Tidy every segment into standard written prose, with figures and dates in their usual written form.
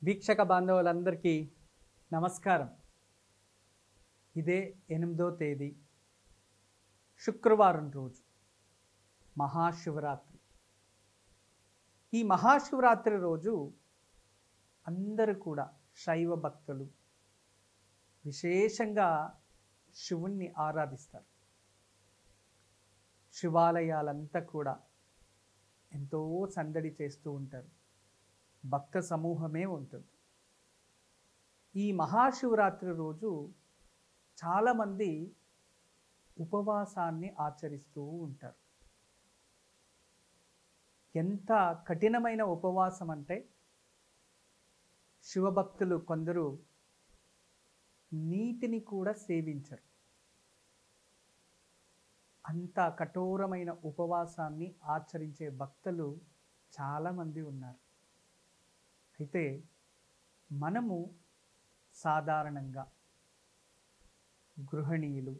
వీక్షక బాంధవులందరికీ నమస్కారం. ఇదే 8వ తేదీ శుక్రవారం రోజు మహాశివరాత్రి. ఈ మహాశివరాత్రి రోజు అందరూ కూడా శైవ భక్తులు విశేషంగా శివుణ్ణి ఆరాధిస్తారు. శివాలయాలంతా కూడా ఎంతో సందడి చేస్తూ ఉంటారు. భక్త సమూహమే ఉంటుంది. ఈ మహాశివరాత్రి రోజు చాలామంది ఉపవాసాన్ని ఆచరిస్తూ ఉంటారు. ఎంత కఠినమైన ఉపవాసం అంటే శివభక్తులు కొందరు నీటిని కూడా సేవించరు. అంత కఠోరమైన ఉపవాసాన్ని ఆచరించే భక్తులు చాలామంది ఉన్నారు. అయితే మనము సాధారణంగా గృహిణీలు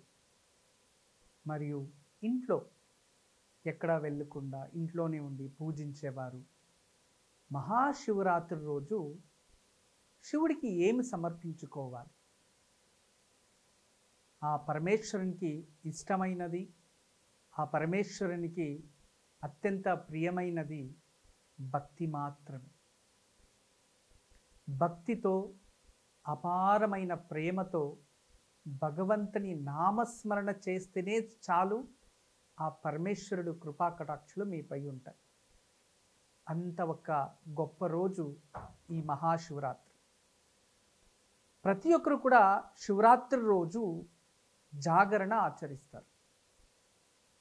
మరియు ఇంట్లో ఎక్కడా వెళ్ళకుండా ఇంట్లోనే ఉండి పూజించేవారు మహాశివరాత్రి రోజు శివుడికి ఏమి సమర్పించుకోవాలి? ఆ పరమేశ్వరునికి ఇష్టమైనది, ఆ పరమేశ్వరునికి అత్యంత ప్రియమైనది భక్తి మాత్రమే. భక్తితో అపారమైన ప్రేమతో భగవంతుని నామస్మరణ చేస్తేనే చాలు, ఆ పరమేశ్వరుడు కృపాకటాక్షలు మీపై ఉంటాయి. అంత ఒక గొప్ప రోజు ఈ మహాశివరాత్రి. ప్రతి ఒక్కరు కూడా శివరాత్రి రోజు జాగరణ ఆచరిస్తారు.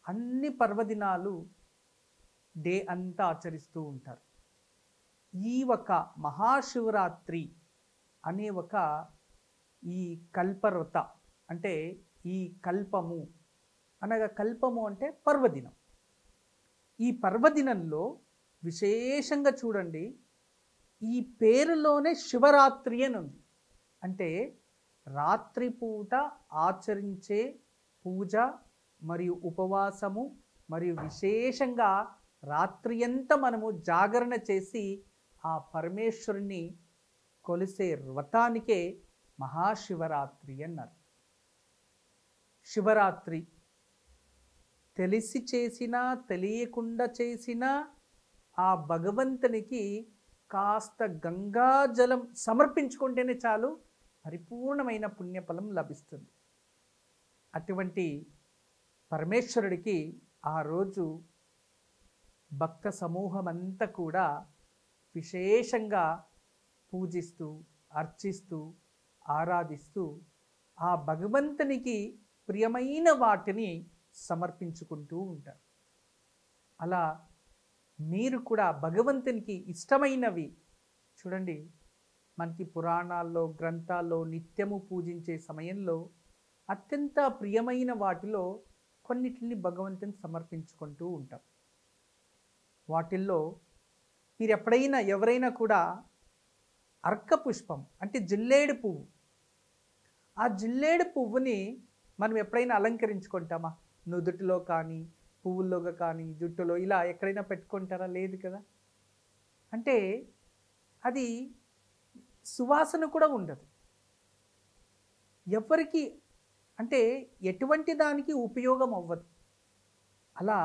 అన్ని పర్వదినాలు డే అంతా ఆచరిస్తూ ఉంటారు. ఈ ఒక మహాశివరాత్రి అనే ఒక ఈ కల్పవ్రత అంటే ఈ కల్పము అనగా కల్పము అంటే పర్వదినం. ఈ పర్వదినంలో విశేషంగా చూడండి, ఈ పేరులోనే శివరాత్రి అని ఉంది. అంటే రాత్రిపూట ఆచరించే పూజ మరియు ఉపవాసము మరియు విశేషంగా రాత్రి అంతా మనము జాగరణ చేసి ఆ పరమేశ్వరుని కొలిసే వ్రతానికే మహాశివరాత్రి అన్నారు. శివరాత్రి తెలిసి చేసినా తెలియకుండా చేసినా ఆ భగవంతునికి కాస్త గంగాజలం సమర్పించుకుంటేనే చాలు, పరిపూర్ణమైన పుణ్యఫలం లభిస్తుంది. అటువంటి పరమేశ్వరుడికి ఆ రోజు భక్త సమూహం అంతా కూడా విశేషంగా పూజిస్తూ అర్చిస్తూ ఆరాధిస్తూ ఆ భగవంతునికి ప్రియమైన వాటిని సమర్పించుకుంటూ ఉంటారు. అలా మీరు కూడా భగవంతునికి ఇష్టమైనవి చూడండి, మనకి పురాణాల్లో గ్రంథాల్లో నిత్యము పూజించే సమయంలో అత్యంత ప్రియమైన వాటిలో కొన్నిటిని భగవంతుని సమర్పించుకుంటూ ఉంటాం. వాటిల్లో మీరు ఎప్పుడైనా ఎవరైనా కూడా అర్క పుష్పం అంటే జిల్లేడు పువ్వు, ఆ జిల్లేడు పువ్వుని మనం ఎప్పుడైనా అలంకరించుకుంటామా? నుదుటిలో కానీ పువ్వుల్లో కానీ జుట్టులో ఇలా ఎక్కడైనా పెట్టుకుంటారా? లేదు కదా. అంటే అది సువాసన కూడా ఉండదు. ఎవరికి అంటే ఎటువంటి దానికి ఉపయోగం అవ్వదు. అలా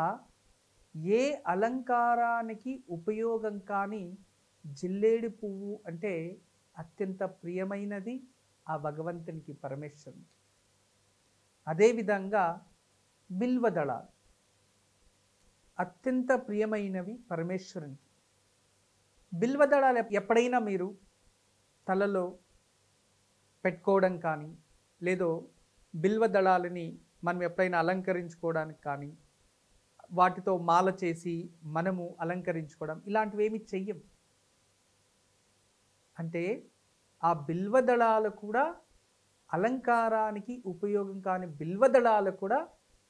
ఏ అలంకారానికి ఉపయోగం కాని జిల్లేడు పువ్వు అంటే అత్యంత ప్రియమైనది ఆ భగవంతునికి పరమేశ్వరునికి. అదేవిధంగా బిల్వదళాలు అత్యంత ప్రియమైనవి పరమేశ్వరునికి. బిల్వదళాలు ఎప్పుడైనా మీరు తలలో పెట్టుకోవడం కానీ లేదో బిల్వదళాలని మనం ఎప్పుడైనా అలంకరించుకోవడానికి కానీ వాటితో మాల చేసి మనము అలంకరించుకోవడం ఇలాంటివి ఏమి చెయ్యం. అంటే ఆ బిల్వదళాలు కూడా అలంకారానికి ఉపయోగం కాని బిల్వదళాలు కూడా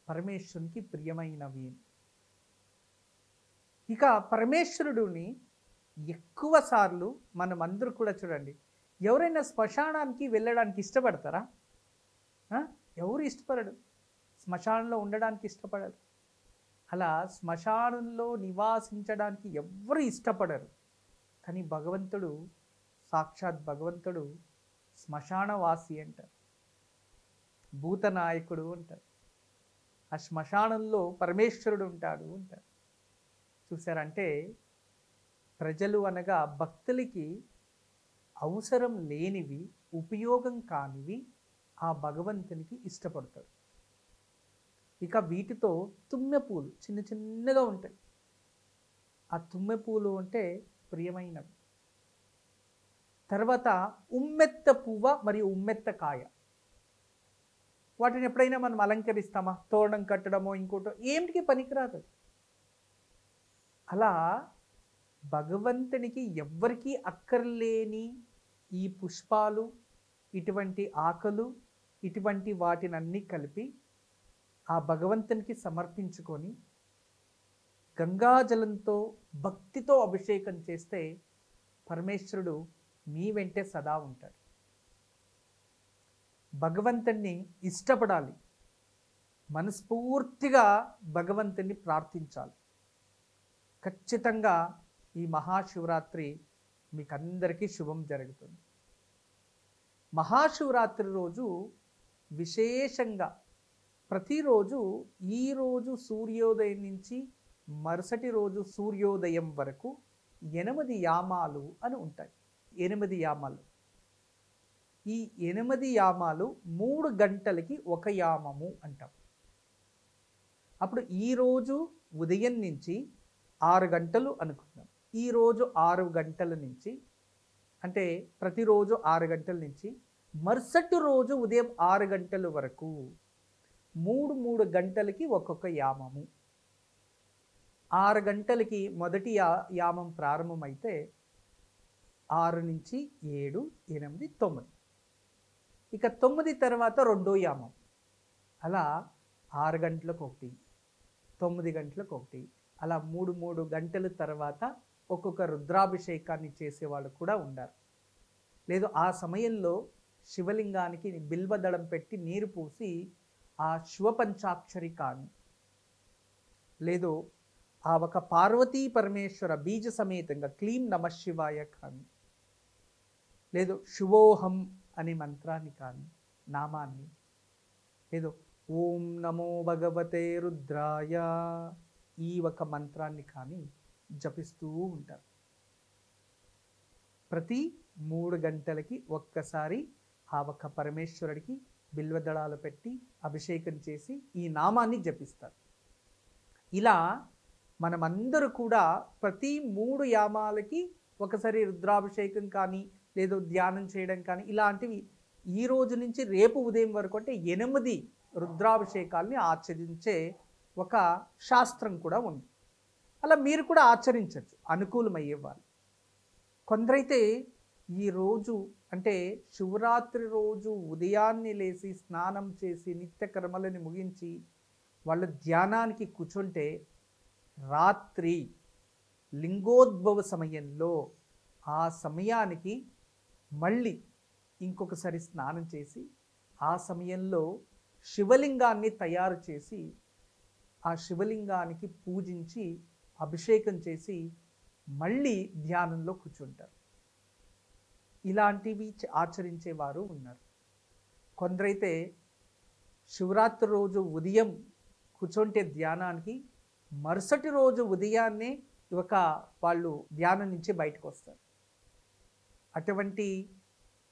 పరమేశ్వరునికి ప్రియమైనవి. ఇక పరమేశ్వరుడిని ఎక్కువ సార్లు మనం అందరూ కూడా చూడండి, ఎవరైనా శ్మశానానికి వెళ్ళడానికి ఇష్టపడతారా? ఎవరు ఇష్టపడడు, శ్మశానంలో ఉండడానికి ఇష్టపడరు. అలా శ్మశానంలో నివాసించడానికి ఎవ్వరు ఇష్టపడరు. కానీ భగవంతుడు సాక్షాత్ భగవంతుడు శ్మశానవాసి అంటారు, భూతనాయకుడు అంటారు. ఆ శ్మశానంలో పరమేశ్వరుడు ఉంటాడు అంటారు. చూసారంటే ప్రజలు అనగా భక్తులకి అవసరం లేనివి, ఉపయోగం కానివి ఆ భగవంతునికి ఇష్టపడతాడు. ఇక వీటితో తుమ్మె పూలు చిన్న చిన్నగా ఉంటాయి. ఆ తుమ్మె పూలు అంటే ప్రియమైనవి. తర్వాత ఉమ్మెత్త పువ్వ మరియు ఉమ్మెత్త కాయ, వాటిని ఎప్పుడైనా మనం అలంకరిస్తామా? తోరణం కట్టడమో ఇంకోటో ఏమిటికి పనికిరాదు. అలా భగవంతునికి ఎవ్వరికీ అక్కర్లేని ఈ పుష్పాలు, ఇటువంటి ఆకులు, ఇటువంటి వాటినన్నీ కలిపి ఆ భగవంతునికి సమర్పించుకొని గంగాజలంతో భక్తితో అభిషేకం చేస్తే పరమేశ్వరుడు మీ వెంటే సదా ఉంటాడు. భగవంతుణ్ణి ఇష్టపడాలి, మనస్ఫూర్తిగా భగవంతుణ్ణి ప్రార్థించాలి. ఖచ్చితంగా ఈ మహాశివరాత్రి మీకు అందరికీ శుభం జరుగుతుంది. మహాశివరాత్రి రోజు విశేషంగా ప్రతిరోజు ఈరోజు సూర్యోదయం నుంచి మరుసటి రోజు సూర్యోదయం వరకు 8 యామాలు అని ఉంటాయి. 8 యామాలు. ఈ 8 యామాలు 3 గంటలకి ఒక యామము అంటాం. అప్పుడు ఈరోజు ఉదయం నుంచి 6 గంటలు అనుకుందాం. ఈరోజు 6 గంటల నుంచి, అంటే ప్రతిరోజు 6 గంటల నుంచి మరుసటి రోజు ఉదయం 6 గంటల వరకు 3 గంటలకి ఒక్కొక్క యామము. 6 గంటలకి మొదటి యామం ప్రారంభమైతే 6 నుంచి 7, 8, 9. ఇక 9 తర్వాత రెండో యామం. అలా 6 గంటలకు ఒకటి, 9 గంటలకు ఒకటి, అలా 3 గంటల తర్వాత ఒక్కొక్క రుద్రాభిషేకాన్ని చేసేవాళ్ళు కూడా ఉన్నారు. లేదు ఆ సమయంలో శివలింగానికి బిల్వదళం పెట్టి నీరు పూసి ఆ శివపంచాక్షరి కానీ, లేదు ఆ ఒక పార్వతీ పరమేశ్వర బీజ సమేతంగా క్లీం నమ శివాయ కానీ, లేదు శుభోహం అనే మంత్రాన్ని కానీ, నామాన్ని, లేదు ఓం నమో భగవతే రుద్రాయ ఈ ఒక మంత్రాన్ని కానీ జపిస్తూ ఉంటారు. ప్రతి 3 గంటలకి ఒక్కసారి ఆ ఒక్క పరమేశ్వరుడికి బిల్వదళాలు పెట్టి అభిషేకం చేసి ఈ నామాన్ని జపిస్తారు. ఇలా మనమందరూ కూడా ప్రతి 3 యామాలకి ఒకసారి రుద్రాభిషేకం కానీ, లేదు ధ్యానం చేయడం కానీ, ఇలాంటివి ఈ రోజు నుంచి రేపు ఉదయం వరకు అంటే 8 రుద్రాభిషేకాల్ని ఆచరించే ఒక శాస్త్రం కూడా ఉంది. అలా మీరు కూడా ఆచరించవచ్చు అనుకూలమయ్యే వాళ్ళు. కొందరైతే ఈ రోజు అంటే శివరాత్రి రోజు ఉదయాన్నే లేచి స్నానం చేసి నిత్య కర్మలను ముగించి వాళ్ళు ధ్యానానికి కూర్చుంటే రాత్రి లింగోద్భవ సమయంలో ఆ సమయానికి మళ్ళీ ఇంకొకసారి స్నానం చేసి ఆ సమయంలో శివలింగాన్ని తయారు చేసి ఆ శివలింగానికి పూజించి అభిషేకం చేసి మళ్ళీ ధ్యానంలో కూర్చుంటారు. ఇలాంటివి ఆచరించేవారు ఉన్నారు. కొందరైతే శివరాత్రి రోజు ఉదయం కూర్చుంటే ధ్యానానికి మరుసటి రోజు ఉదయాన్నే వాళ్ళు ధ్యానం నుంచి బయటకు వస్తారు. అటువంటి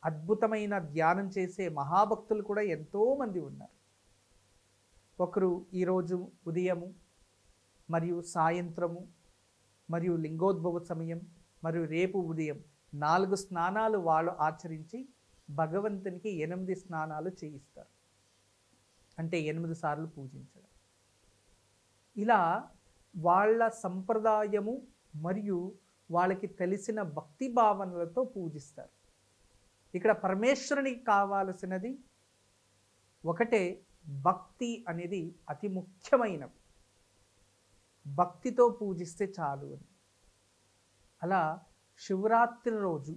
అద్భుతమైన ధ్యానం చేసే మహాభక్తులు కూడా ఎంతోమంది ఉన్నారు. ఒకరు ఈరోజు ఉదయము మరియు సాయంత్రము మరియు లింగోద్భవ సమయం మరియు రేపు ఉదయం 4 స్నానాలు వాళ్ళు ఆచరించి భగవంతునికి 8 స్నానాలు చేయిస్తారు. అంటే 8 సార్లు పూజించడం. ఇలా వాళ్ళ సంప్రదాయము మరియు వాళ్ళకి తెలిసిన భక్తి భావనలతో పూజిస్తారు. ఇక్కడ పరమేశ్వరునికి కావాల్సినది ఒకటే, భక్తి అనేది అతి ముఖ్యమైనది. భక్తితో పూజిస్తే చాలు అని. అలా శివరాత్రి రోజు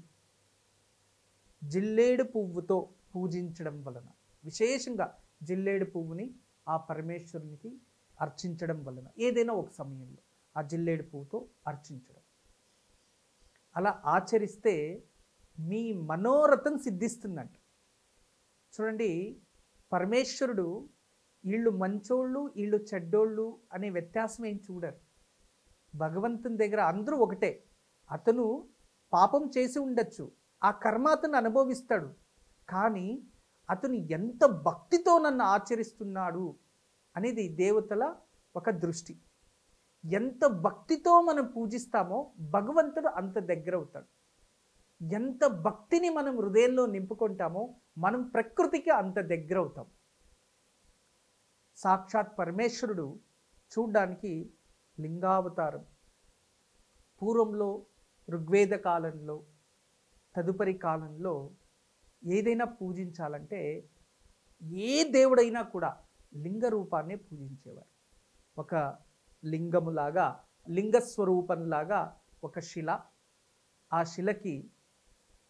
జిల్లేడు పువ్వుతో పూజించడం వలన, విశేషంగా జిల్లేడు పువ్వుని ఆ పరమేశ్వరునికి అర్చించడం వలన, ఏదైనా ఒక సమయంలో ఆ జిల్లేడు పువ్వుతో అర్చించడం, అలా ఆచరిస్తే మీ మనోరథం సిద్ధిస్తుందంట. చూడండి, పరమేశ్వరుడు వీళ్ళు మంచోళ్ళు వీళ్ళు చెడ్డోళ్ళు అనే వ్యత్యాసం ఏం చూడరు. భగవంతుని దగ్గర అందరూ ఒకటే. అతను పాపం చేసి ఉండొచ్చు, ఆ కర్మ అతను అనుభవిస్తాడు. కానీ అతను ఎంత భక్తితో నన్ను ఆచరిస్తున్నాడు అనేది దేవతల ఒక దృష్టి. ఎంత భక్తితో మనం పూజిస్తామో భగవంతుడు అంత దగ్గర అవుతాడు. ఎంత భక్తిని మనం హృదయంలో నింపుకుంటామో మనం ప్రకృతికి అంత దగ్గర అవుతాం. సాక్షాత్ పరమేశ్వరుడు చూడ్డానికి లింగావతారం. పూర్వంలో ఋగ్వేద కాలంలో, తదుపరి కాలంలో ఏదైనా పూజించాలంటే ఏ దేవుడైనా కూడా లింగ రూపాన్ని పూజించేవారు. ఒక లింగములాగా, లింగస్వరూపంలాగా ఒక శిల, ఆ శిలకి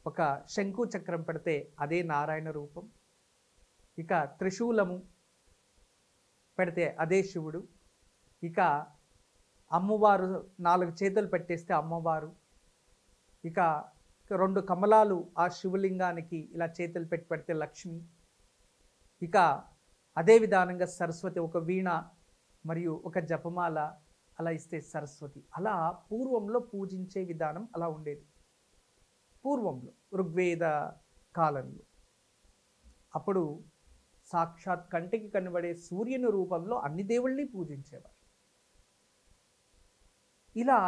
ఒక శంకు చక్రం పెడితే అదే నారాయణ రూపం. ఇక త్రిశూలము పెడితే అదే శివుడు. ఇక అమ్మవారు 4 చేతులు పెట్టేస్తే అమ్మవారు. ఇక 2 కమలాలు ఆ శివలింగానికి ఇలా చేతులు పెడితే లక్ష్మి. ఇక అదే విధానంగా సరస్వతి, ఒక వీణ మరియు ఒక జపమాల అలా ఇస్తే సరస్వతి. అలా పూర్వంలో పూజించే విధానం అలా ఉండేది. పూర్వంలో ఋగ్వేద కాలంలో అప్పుడు సాక్షాత్ కంటికి కనబడే సూర్యుని రూపంలో అన్ని దేవుళ్ళని పూజించేవారు. ఇలా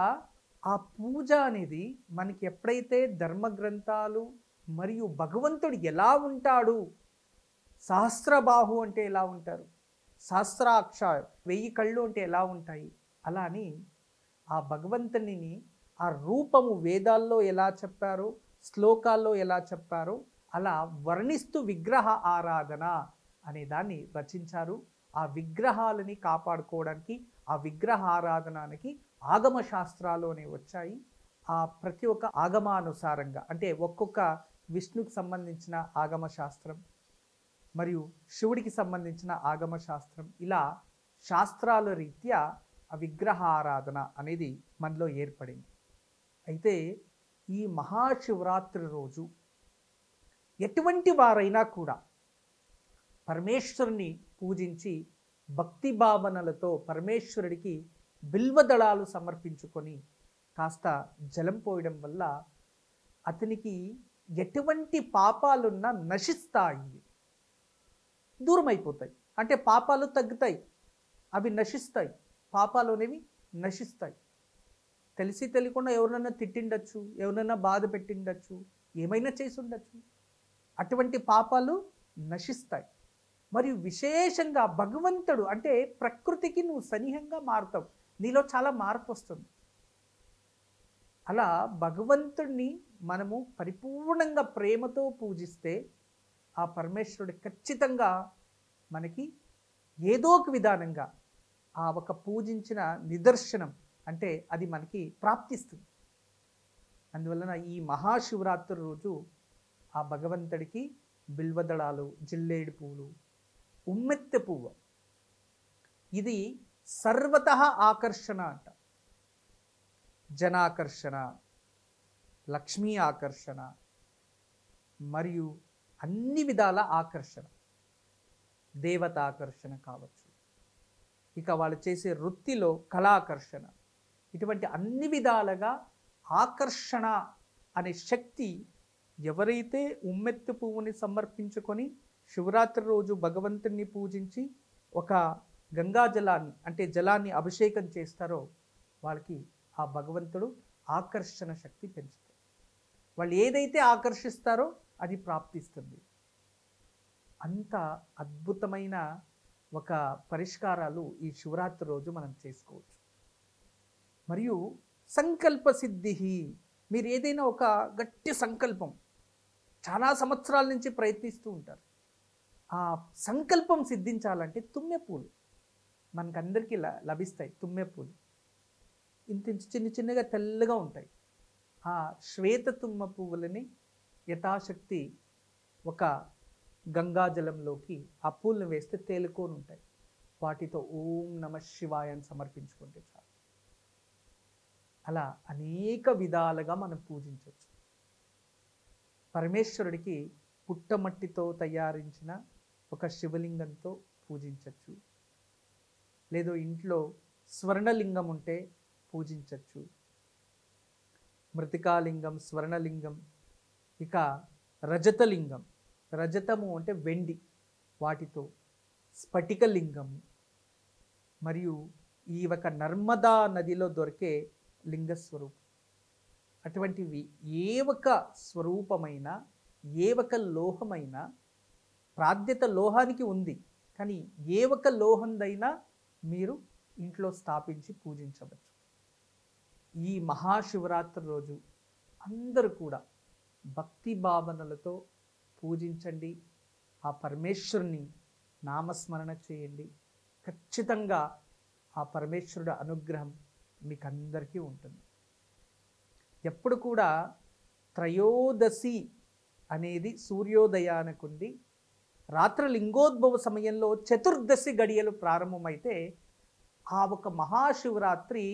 ఆ పూజ అనేది మనకి ఎప్పుడైతే ధర్మగ్రంథాలు మరియు భగవంతుడు ఎలా ఉంటాడు, సహస్రబాహు అంటే ఎలా ఉంటారు, సహస్రాక్ష 1000 కళ్ళు అంటే ఎలా ఉంటాయి, అలా అని ఆ భగవంతుని ఆ రూపము వేదాల్లో ఎలా చెప్పారో, శ్లోకాల్లో ఎలా చెప్పారో అలా వర్ణిస్తూ విగ్రహ ఆరాధన అనే దాన్ని రచించారు. ఆ విగ్రహాలని కాపాడుకోవడానికి, ఆ విగ్రహ ఆరాధనానికి ఆగమ శాస్త్రాలు అనేవి వచ్చాయి. ఆ ప్రతి ఒక్క ఆగమానుసారంగా, అంటే ఒక్కొక్క విష్ణుకి సంబంధించిన ఆగమ శాస్త్రం మరియు శివుడికి సంబంధించిన ఆగమ శాస్త్రం, ఇలా శాస్త్రాల రీత్యా ఆ విగ్రహ ఆరాధన అనేది మనలో ఏర్పడింది. అయితే ఈ మహాశివరాత్రి రోజు ఎటువంటి వారైనా కూడా పరమేశ్వరుని పూజించి భక్తి భావనలతో పరమేశ్వరుడికి బిల్వదళాలు సమర్పించుకొని కాస్త జలం పోయడం వల్ల అతనికి ఎటువంటి పాపాలున్నా నశిస్తాయి, దూరం అయిపోతాయి. అంటే పాపాలు తగ్గుతాయి, అవి నశిస్తాయి, పాపాలు అనేవి నశిస్తాయి. తెలిసి తెలియకుండా ఎవరినైనా తిట్టిండొచ్చు, ఎవరినైనా బాధ పెట్టిండొచ్చు, ఏమైనా చేసి ఉండొచ్చు, అటువంటి పాపాలు నశిస్తాయి. మరియు విశేషంగా భగవంతుడు అంటే ప్రకృతికి నువ్వు సన్నిహంగా మారుతావు, నీలో చాలా మార్పు వస్తుంది. అలా భగవంతుడిని మనము పరిపూర్ణంగా ప్రేమతో పూజిస్తే ఆ పరమేశ్వరుడు ఖచ్చితంగా మనకి ఏదో ఒక విధానంగా ఆ ఒక పూజించిన నిదర్శనం అంటే అది మనకి ప్రాప్తిస్తుంది. అందువలన ఈ మహాశివరాత్రి రోజు ఆ భగవంతుడికి బిల్వదళాలు, జిల్లేడు పువ్వులు, ఉమ్మెత్తె పువ్వు, ఇది సర్వతః ఆకర్షణ అంట. జనాకర్షణ, లక్ష్మీ ఆకర్షణ మరియు అన్ని విధాల ఆకర్షణ, దేవత ఆకర్షణ కావచ్చు, ఇక వాళ్ళు చేసే వృత్తిలో కళాకర్షణ, ఇటువంటి అన్ని విధాలుగా ఆకర్షణ అనే శక్తి ఎవరైతే ఉమ్మెత్తు పువ్వుని సమర్పించుకొని శివరాత్రి రోజు భగవంతుని పూజించి ఒక గంగా జలాన్ని అంటే జలాన్ని అభిషేకం చేస్తారో వాళ్ళకి ఆ భగవంతుడు ఆకర్షణ శక్తి పెంచుతాడు. వాళ్ళు ఏదైతే ఆకర్షిస్తారో అది ప్రాప్తిస్తుంది. అంత అద్భుతమైన ఒక పరిష్కారాలు ఈ శివరాత్రి రోజు మనం చేసుకోవచ్చు. మరియు సంకల్ప సిద్ధి, మీరు ఏదైనా ఒక గట్టి సంకల్పం చాలా సంవత్సరాల నుంచి ప్రయత్నిస్తూ ఉంటారు, ఆ సంకల్పం సిద్ధించాలంటే తుమ్మె పూలు మనకందరికీ లభిస్తాయి. తుమ్మె పూలు ఇంత చిన్న చిన్నగా తెల్లగా ఉంటాయి. ఆ శ్వేత తుమ్మ పువ్వులని యథాశక్తి ఒక గంగాజలంలోకి ఆ పూలను వేస్తే తేలుకొని ఉంటాయి. వాటితో ఓం నమ శివాయ అని సమర్పించుకుంటే చాలు. అలా అనేక విధాలుగా మనం పూజించవచ్చు. పరమేశ్వరుడికి పుట్టమట్టితో తయారించిన ఒక శివలింగంతో పూజించవచ్చు. లేదు ఇంట్లో స్వర్ణలింగం ఉంటే పూజించవచ్చు. మృతికాలింగం, స్వర్ణలింగం, ఇక రజతలింగం, రజతము అంటే వెండి, వాటితో స్ఫటికలింగం, మరియు ఈ ఒక నర్మదా నదిలో దొరికే లింగస్వరూపం. అటువంటివి ఏ ఒక స్వరూపమైన, ఏ ఒక లోహమైన, ప్రాధ్యత లోహానికి ఉంది, కానీ ఏ ఒక లోహందైనా మీరు ఇంట్లో స్థాపించి పూజించవచ్చు. ఈ మహాశివరాత్రి రోజు అందరూ కూడా భక్తి భావనలతో పూజించండి. ఆ పరమేశ్వరుని నామస్మరణ చేయండి. ఖచ్చితంగా ఆ పరమేశ్వరుడు అనుగ్రహం మీకు అందరికీ ఉంటుంది. ఎప్పుడు కూడా త్రయోదశి అనేది సూర్యోదయానికి ఉంది. రాత్రి లింగోద్భవ సమయంలో చతుర్దశి గడియలు ప్రారంభమైతే ఆ ఒక మహాశివరాత్రి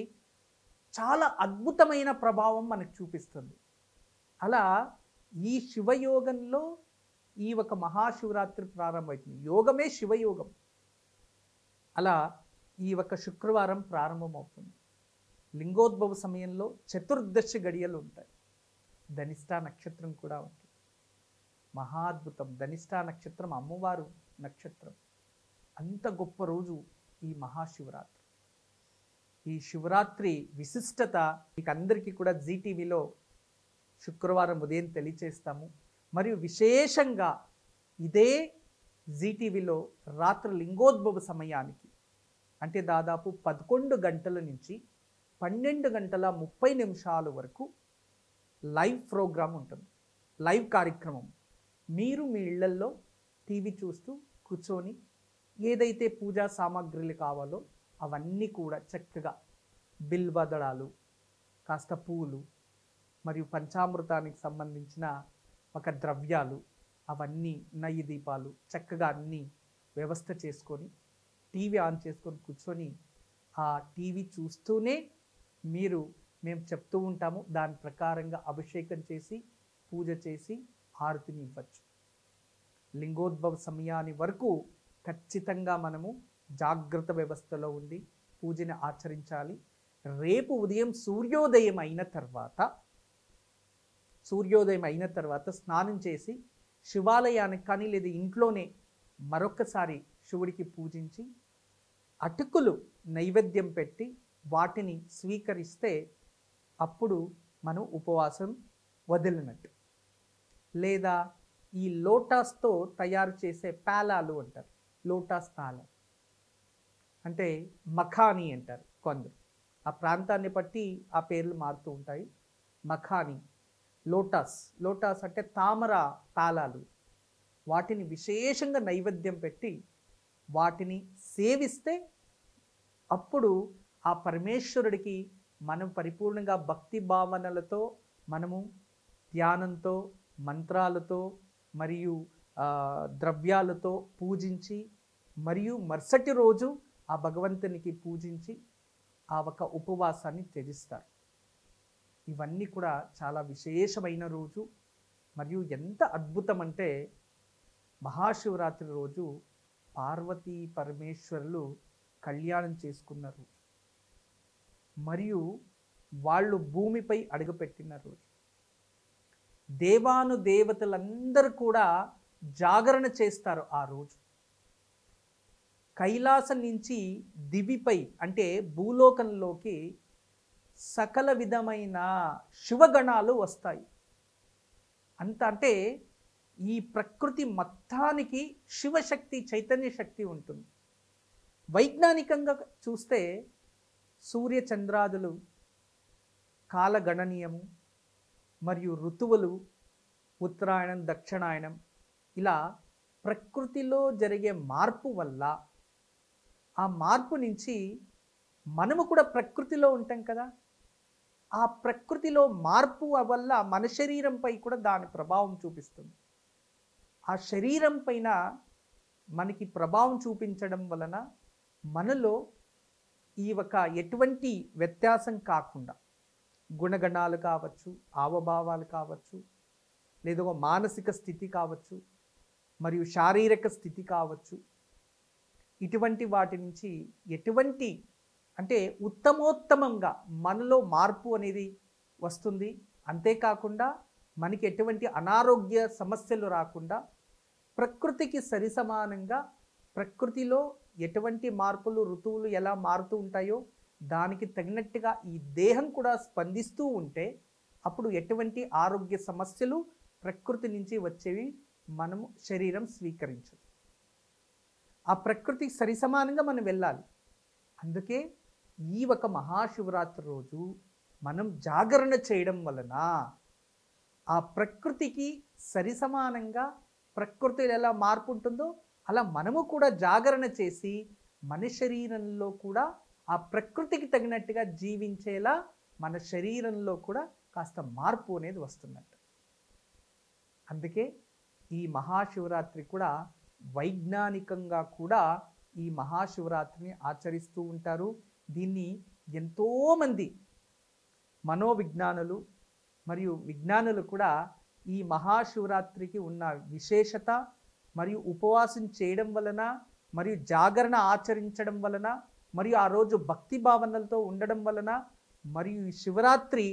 చాలా అద్భుతమైన ప్రభావం మనకు చూపిస్తుంది. అలా ఈ శివయోగంలో ఈ ఒక మహాశివరాత్రి ప్రారంభమవుతుంది. యోగమే శివయోగం. అలా ఈ ఒక శుక్రవారం ప్రారంభమవుతుంది. లింగోద్భవ సమయంలో చతుర్దశి గడియలు ఉంటాయి. ధనిష్టా నక్షత్రం కూడా ఉంటుంది. మహాద్భుతం. ధనిష్టా నక్షత్రం అమ్మవారు నక్షత్రం. అంత గొప్ప రోజు ఈ మహాశివరాత్రి. ఈ శివరాత్రి విశిష్టత మీకు అందరికీ కూడా జీటీవీలో శుక్రవారం ఉదయం తెలియచేస్తాము. మరియు విశేషంగా ఇదే జీటీవీలో రాత్రి లింగోద్భవ సమయానికి, అంటే దాదాపు 11 గంటల నుంచి 12:30 వరకు లైవ్ ప్రోగ్రాం ఉంటుంది. లైవ్ కార్యక్రమం. మీరు మీ ఇళ్లల్లో టీవీ చూస్తూ కూర్చొని ఏదైతే పూజా సామాగ్రిలు కావాలో అవన్నీ కూడా చక్కగా బిల్వదళాలు, కాస్త పూలు, మరియు పంచామృతానికి సంబంధించిన ఒక ద్రవ్యాలు, అవన్నీ నెయ్యి దీపాలు చక్కగా అన్నీ వ్యవస్థ చేసుకొని టీవీ ఆన్ చేసుకొని కూర్చొని ఆ టీవీ చూస్తూనే మేము చెప్తూ ఉంటాము, దాని ప్రకారంగా అభిషేకం చేసి పూజ చేసి హారతిని ఇవ్వచ్చు. లింగోద్భవ సమయాన్ని వరకు ఖచ్చితంగా మనము జాగ్రత్త వ్యవస్థలో ఉండి పూజని ఆచరించాలి. రేపు ఉదయం సూర్యోదయం అయిన తర్వాత స్నానం చేసి శివాలయానికి కానీ లేదా ఇంట్లోనే మరొకసారి శివుడికి పూజించి అటుకులు నైవేద్యం పెట్టి వాటిని స్వీకరిస్తే అప్పుడు మనం ఉపవాసం వదిలినట్టు. లేదా ఈ లోటాస్తో తయారు చేసే పేలాలు అంటారు. లోటాస్ పేల అంటే మఖానీ అంటారు కొందరు. ఆ ప్రాంతాన్ని బట్టి ఆ పేర్లు మారుతూ ఉంటాయి. మఖానీ, లోటాస్ అంటే తామర పేలాలు. వాటిని విశేషంగా నైవేద్యం పెట్టి వాటిని సేవిస్తే అప్పుడు ఆ పరమేశ్వరుడికి మనం పరిపూర్ణంగా భక్తి భావనలతో మనము ధ్యానంతో, మంత్రాలతో మరియు ద్రవ్యాలతో పూజించి మరియు మరుసటి రోజు ఆ భగవంతునికి పూజించి ఆ ఒక ఉపవాసాన్ని త్యజిస్తారు. ఇవన్నీ కూడా చాలా విశేషమైన రోజు. మరియు ఎంత అద్భుతం అంటే మహాశివరాత్రి రోజు పార్వతీ పరమేశ్వరులు కళ్యాణం చేసుకున్న రోజు, మరియు వాళ్ళు భూమిపై అడుగుపెట్టిన రోజు. దేవాను దేవతలందరూ కూడా జాగరణ చేస్తారు ఆ రోజు. కైలాసం నుంచి దివిపై అంటే భూలోకంలోకి సకల విధమైన శివగణాలు వస్తాయి. అంటే ఈ ప్రకృతి మొత్తానికి శివశక్తి, చైతన్య శక్తి ఉంటుంది. వైజ్ఞానికంగా చూస్తే సూర్య చంద్రాదులు కాలగణనీయము, మరియు ఋతువులు ఉత్తరాయణం, దక్షిణాయనం, ఇలా ప్రకృతిలో జరిగే మార్పు వల్ల ఆ మార్పు నుంచి మనము కూడా ప్రకృతిలో ఉంటాం కదా, ఆ ప్రకృతిలో మార్పు వల్ల మన శరీరంపై కూడా దాని ప్రభావం చూపిస్తుంది. ఆ శరీరం పైన మనకి ప్రభావం చూపించడం వలన మనలో ఈ ఒక ఎటువంటి వ్యత్యాసం కాకుండా గుణగణాలు కావచ్చు, హావభావాలు కావచ్చు, లేదా ఒక మానసిక స్థితి కావచ్చు, మరియు శారీరక స్థితి కావచ్చు. ఇటువంటి వాటి నుంచి ఎటువంటి అంటే ఉత్తమోత్తమంగా మనలో మార్పు అనేది వస్తుంది. అంతేకాకుండా మనకి ఎటువంటి అనారోగ్య సమస్యలు రాకుండా ప్రకృతికి సరిసమానంగా, ప్రకృతిలో ఎటువంటి మార్పులు, ఋతువులు ఎలా మారుతూ ఉంటాయో దానికి తగినట్టుగా ఈ దేహం కూడా స్పందిస్తూ ఉంటే అప్పుడు ఎటువంటి ఆరోగ్య సమస్యలు ప్రకృతి నుంచి వచ్చేవి మనము శరీరం స్వీకరించదు. ఆ ప్రకృతికి సరిసమానంగా మనం వెళ్ళాలి. అందుకే ఈ ఒక మహాశివరాత్రి రోజు మనం జాగరణ చేయడం వలన ఆ ప్రకృతికి సరిసమానంగా ప్రకృతిలో ఎలా మార్పు ఉంటుందో అలా మనము కూడా జాగరణ చేసి మన శరీరంలో కూడా ఆ ప్రకృతికి తగినట్టుగా జీవించేలా మన శరీరంలో కూడా కాస్త మార్పు అనేది వస్తున్నట్టు. అందుకే ఈ మహాశివరాత్రి కూడా వైజ్ఞానికంగా కూడా ఈ మహాశివరాత్రిని ఆచరిస్తూ ఉంటారు. దీన్ని ఎంతోమంది మనోవిజ్ఞానులు మరియు విజ్ఞానులు కూడా ఈ మహాశివరాత్రికి ఉన్న విశేషత మరియు ఉపవాసం చేయడం వలన మరియు జాగరణ ఆచరించడం వలన మరియు ఆ రోజు భక్తి భావనలతో ఉండడం వలన మరియు ఈ శివరాత్రి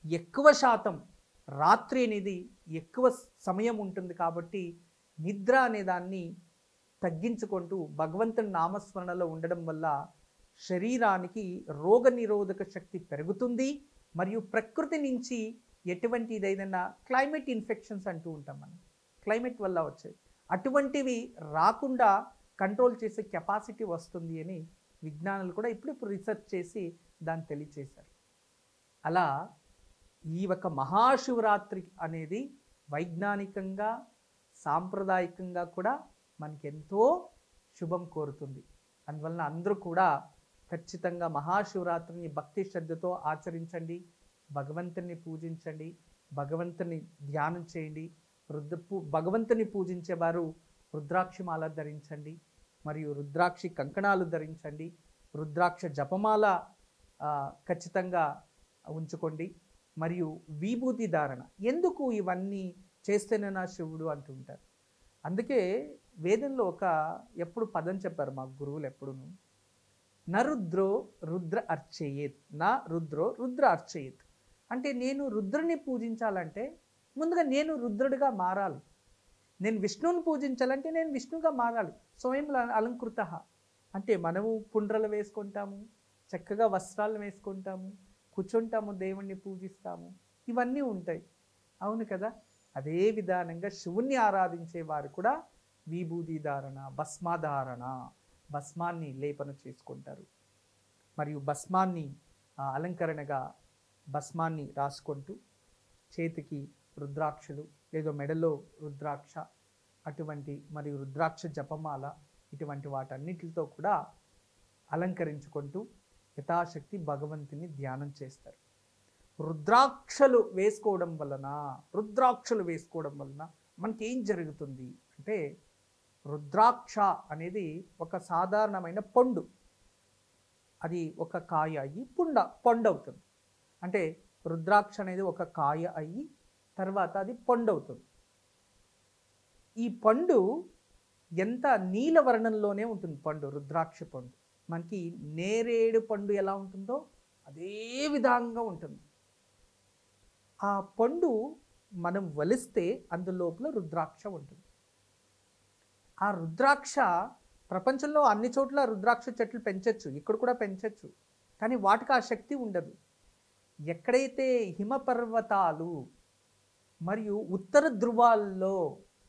ఎక్కువ శాతం రాత్రి అనేది ఎక్కువ సమయం ఉంటుంది కాబట్టి నిద్ర అనే దాన్ని తగ్గించుకుంటూ భగవంతుని నామస్మరణలో ఉండడం వల్ల శరీరానికి రోగనిరోధక శక్తి పెరుగుతుంది. మరియు ప్రకృతి నుంచి ఎటువంటి ఏదైనా క్లైమేట్ ఇన్ఫెక్షన్స్ అంటూ ఉంటాం మనం, క్లైమేట్ వల్ల వచ్చేవి, అటువంటివి రాకుండా కంట్రోల్ చేసే కెపాసిటీ వస్తుంది అని విజ్ఞానులు కూడా ఇప్పుడు రీసెర్చ్ చేసి దాన్ని తెలియచేశారు. అలా ఈ ఒక మహాశివరాత్రి అనేది వైజ్ఞానికంగా సాంప్రదాయకంగా కూడా మనకి ఎంతో శుభం కోరుతుంది. అందువలన అందరూ కూడా ఖచ్చితంగా మహాశివరాత్రిని భక్తి శ్రద్ధతో ఆచరించండి, భగవంతుని పూజించండి, భగవంతుని ధ్యానం చేయండి. భగవంతుని పూజించేవారు రుద్రాక్షి మాల ధరించండి, మరియు రుద్రాక్షి కంకణాలు ధరించండి, రుద్రాక్ష జపమాల ఖచ్చితంగా ఉంచుకోండి, మరియు విభూతి ధారణ. ఎందుకు ఇవన్నీ చేస్తేనే నా శివుడు అంటుంటారు. అందుకే వేదంలో ఎప్పుడు పదం చెప్పారు మా గురువులు ఎప్పుడును, నరుద్రో రుద్ర అర్చయేత్, నా రుద్రో రుద్ర అర్చయేత్. అంటే నేను రుద్రుని పూజించాలంటే ముందుగా నేను రుద్రుడిగా మారాలి. నేను విష్ణువుని పూజించాలంటే నేను విష్ణువుగా మారాలి. స్వయం అలంకృత అంటే మనము పుండ్రలు వేసుకుంటాము, చక్కగా వస్త్రాలు వేసుకుంటాము, కూర్చుంటాము, దేవుణ్ణి పూజిస్తాము, ఇవన్నీ ఉంటాయి. అవును కదా. అదే విధానంగా శివుణ్ణి ఆరాధించే వారు కూడా విభూతి ధారణ, భస్మధారణ, భస్మాన్ని లేపన చేసుకుంటారు. మరియు భస్మాన్ని అలంకరణగా భస్మాన్ని రాసుకుంటూ చేతికి రుద్రాక్షలు లేదా మెడలో రుద్రాక్ష అటువంటి మరియు రుద్రాక్ష జపమాల ఇటువంటి వాటన్నిటితో కూడా అలంకరించుకుంటూ యథాశక్తి భగవంతుని ధ్యానం చేస్తారు. రుద్రాక్షలు వేసుకోవడం వలన మనకి ఏం జరుగుతుంది అంటే, రుద్రాక్ష అనేది ఒక సాధారణమైన పండు, అది ఒక కాయ అయ్యి పండు అవుతుంది. అంటే రుద్రాక్ష అనేది ఒక కాయ అయ్యి తర్వాత అది పండు అవుతుంది. ఈ పండు ఎంత నీలవర్ణంలోనే ఉంటుంది పండు, రుద్రాక్ష పండు. మనకి నేరేడు పండు ఎలా ఉంటుందో అదే విధంగా ఉంటుంది. ఆ పండు మనం వలిస్తే అందులోపల రుద్రాక్ష ఉంటుంది. ఆ రుద్రాక్ష ప్రపంచంలో అన్ని చోట్ల రుద్రాక్ష చెట్లు పెంచవచ్చు, ఇక్కడ కూడా పెంచవచ్చు, కానీ వాటికి ఆ శక్తి ఉండదు. ఎక్కడైతే హిమపర్వతాలు మరియు ఉత్తర ధ్రువాల్లో,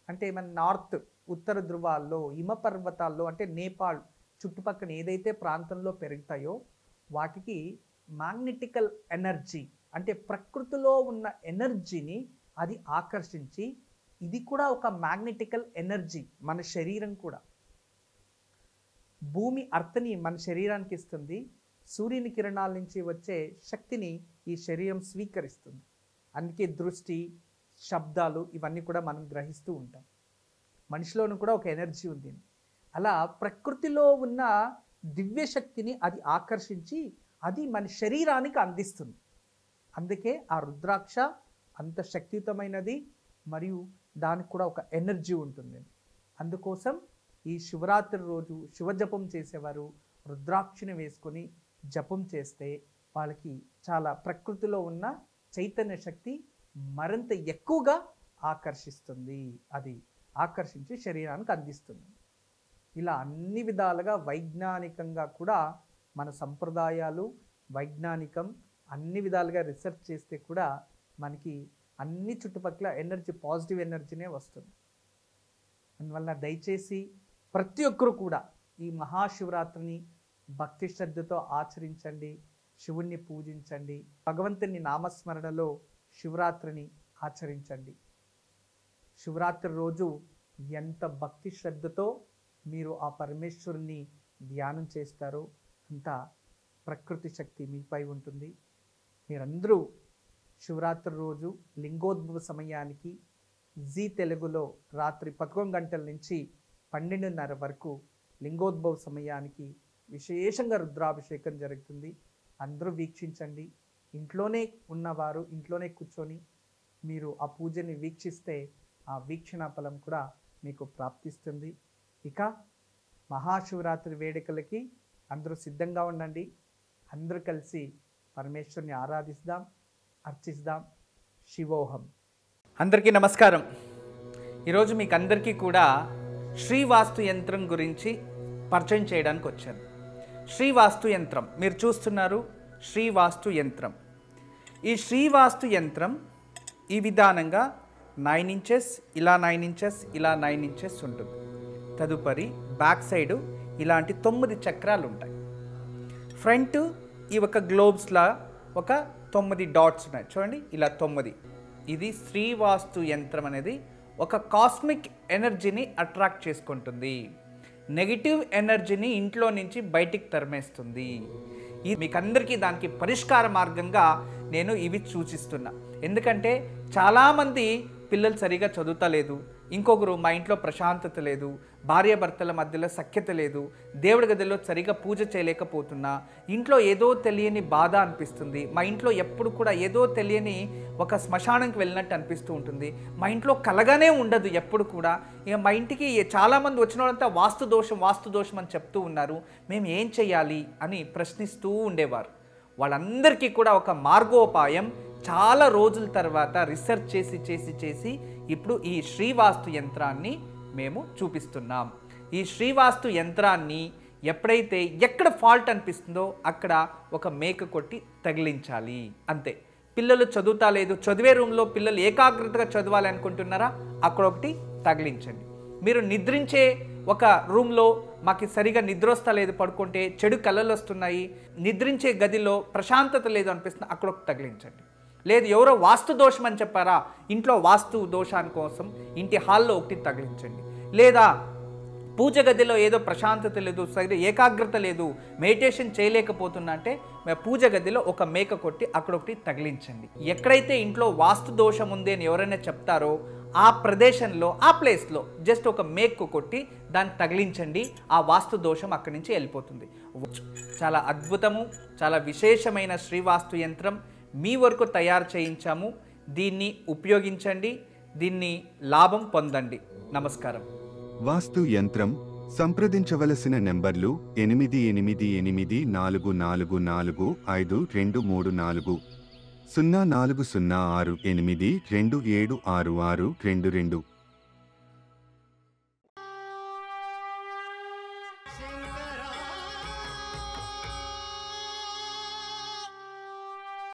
అంటే మన నార్త్ ఉత్తర ధ్రువాల్లో హిమపర్వతాల్లో అంటే నేపాల్ చుట్టుపక్కల ఏదైతే ప్రాంతంలో పెరుగుతాయో వాటికి మ్యాగ్నెటికల్ ఎనర్జీ అంటే ప్రకృతిలో ఉన్న ఎనర్జీని అది ఆకర్షించి, ఇది కూడా ఒక మ్యాగ్నెటికల్ ఎనర్జీ. మన శరీరం కూడా భూమి అర్థని మన శరీరానికి ఇస్తుంది, సూర్యుని కిరణాల నుంచి వచ్చే శక్తిని ఈ శరీరం స్వీకరిస్తుంది. అందుకే దృష్టి, శబ్దాలు ఇవన్నీ కూడా మనం గ్రహిస్తూ ఉంటాం. మనిషిలోనూ కూడా ఒక ఎనర్జీ ఉంది. అలా ప్రకృతిలో ఉన్న దివ్య శక్తిని అది ఆకర్షించి అది మన శరీరానికి అందిస్తుంది. అందుకే ఆ రుద్రాక్ష అంత శక్తియుతమైనది, మరియు దానికి కూడా ఒక ఎనర్జీ ఉంటుంది. అందుకోసం ఈ శివరాత్రి రోజు శివజపం చేసేవారు రుద్రాక్షిని వేసుకొని జపం చేస్తే వాళ్ళకి చాలా ప్రకృతిలో ఉన్న చైతన్య శక్తి మరింత ఎక్కువగా ఆకర్షిస్తుంది, అది ఆకర్షించి శరీరానికి అందిస్తుంది. ఇలా అన్ని విధాలుగా వైజ్ఞానికంగా కూడా మన సంప్రదాయాలు వైజ్ఞానికం అన్ని విధాలుగా రీసెర్చ్ చేస్తే కూడా మనకి అన్ని చుట్టుపక్కల ఎనర్జీ, పాజిటివ్ ఎనర్జీనే వస్తుంది. అందువల్ల దయచేసి ప్రతి ఒక్కరు కూడా ఈ మహాశివరాత్రిని భక్తి శ్రద్ధతో ఆచరించండి, శివుణ్ణి పూజించండి, భగవంతుని నామస్మరణలో శివరాత్రిని ఆచరించండి. శివరాత్రి రోజు ఎంత భక్తి శ్రద్ధతో మీరు ఆ పరమేశ్వరుని ధ్యానం చేస్తారో అంత ప్రకృతి శక్తి మీపై ఉంటుంది. మీరందరూ శివరాత్రి రోజు లింగోద్భవ సమయానికి జీ తెలుగులో రాత్రి 11 గంటల నుంచి 12:30 వరకు లింగోద్భవ సమయానికి విశేషంగా రుద్రాభిషేకం జరుగుతుంది. అందరూ వీక్షించండి. ఇంట్లోనే ఉన్నవారు ఇంట్లోనే కూర్చొని మీరు ఆ పూజని వీక్షిస్తే ఆ వీక్షణ ఫలం కూడా మీకు ప్రాప్తిస్తుంది. ఇక మహాశివరాత్రి వేడుకలకి అందరూ సిద్ధంగా ఉండండి. అందరూ కలిసి పరమేశ్వరుని ఆరాధిస్తాం, అర్చిస్తాం. శివోహం. అందరికీ నమస్కారం. ఈరోజు మీకు అందరికీ కూడా శ్రీవాస్తు యంత్రం గురించి పరిచయం చేయడానికి వచ్చాను. శ్రీవాస్తు యంత్రం మీరు చూస్తున్నారు. శ్రీవాస్తు యంత్రం, ఈ శ్రీవాస్తు యంత్రం ఈ విధానంగా 9 ఇంచెస్, ఇలా 9 ఇంచెస్, ఇలా 9 ఇంచెస్ ఉంటుంది. తదుపరి బ్యాక్ సైడు ఇలాంటి 9 చక్రాలు ఉంటాయి. ఫ్రంట్ ఈ ఒక గ్లోబ్స్లా ఒక 9 డాట్స్ ఉన్నాయి చూడండి, ఇలా 9. ఇది శ్రీవాస్తు యంత్రం అనేది ఒక కాస్మిక్ ఎనర్జీని అట్రాక్ట్ చేసుకుంటుంది, నెగిటివ్ ఎనర్జీని ఇంట్లో నుంచి బయటికి తరిమేస్తుంది. ఇది మీకు అందరికీ దానికి పరిష్కార మార్గంగా నేను ఇవి సూచిస్తున్నా. ఎందుకంటే చాలామంది పిల్లలు సరిగా చదువుతలేదు, ఇంకొకరు మా ఇంట్లో ప్రశాంతత లేదు, భార్యాభర్తల మధ్యలో సఖ్యత లేదు, దేవుడి గదిలో సరిగా పూజ చేయలేకపోతున్నా, ఇంట్లో ఏదో తెలియని బాధ అనిపిస్తుంది, మా ఇంట్లో ఎప్పుడు కూడా ఏదో తెలియని ఒక శ్మశానంకి వెళ్ళినట్టు అనిపిస్తూ ఉంటుంది, మా ఇంట్లో కలగానే ఉండదు ఎప్పుడు కూడా, ఇక మా ఇంటికి చాలామంది వచ్చిన వాళ్ళంతా వాస్తు దోషం అని చెప్తూ ఉన్నారు, మేము ఏం చేయాలి అని ప్రశ్నిస్తూ ఉండేవారు. వాళ్ళందరికీ కూడా ఒక మార్గోపాయం చాలా రోజుల తర్వాత రీసెర్చ్ చేసి ఇప్పుడు ఈ శ్రీవాస్తు యంత్రాన్ని మేము చూపిస్తున్నాం. ఈ శ్రీవాస్తు యంత్రాన్ని ఎప్పుడైతే ఎక్కడ ఫాల్ట్ అనిపిస్తుందో అక్కడ ఒక మేక కొట్టి తగిలించాలి, అంతే. పిల్లలు చదువుతా లేదు, చదివే రూమ్లో పిల్లలు ఏకాగ్రతగా చదవాలి అనుకుంటున్నారా, అక్కడ ఒకటి తగిలించండి. మీరు నిద్రించే ఒక రూమ్లో మాకు సరిగా నిద్ర వస్తా లేదు, పడుకుంటే చెడు కళలు వస్తున్నాయి, నిద్రించే గదిలో ప్రశాంతత లేదు అనిపిస్తుంది, అక్కడ ఒకటి తగిలించండి. లేదు ఎవరో వాస్తు దోషం అని చెప్పారా, ఇంట్లో వాస్తు దోషాని కోసం ఇంటి హాల్లో ఒకటి తగిలించండి. లేదా పూజ గదిలో ఏదో ప్రశాంతత లేదు, సరిగ్గా ఏకాగ్రత లేదు, మెడిటేషన్ చేయలేకపోతున్నా అంటే పూజ గదిలో ఒక మేక కొట్టి అక్కడ ఒకటి తగిలించండి. ఎక్కడైతే ఇంట్లో వాస్తు దోషం ఉంది అని ఎవరైనా చెప్తారో ఆ ప్రదేశంలో ఆ ప్లేస్లో జస్ట్ ఒక మేకు కొట్టి దాన్ని తగిలించండి, ఆ వాస్తు దోషం అక్కడి నుంచి వెళ్ళిపోతుంది. చాలా అద్భుతము, చాలా విశేషమైన శ్రీవాస్తు యంత్రం మీ వరకు తయారు చేయించాము. దీన్ని ఉపయోగించండి, దీన్ని లాభం పొందండి. నమస్కారం. వాస్తు యంత్రం సంప్రదించవలసిన నెంబర్లు 8844452334 040682766622.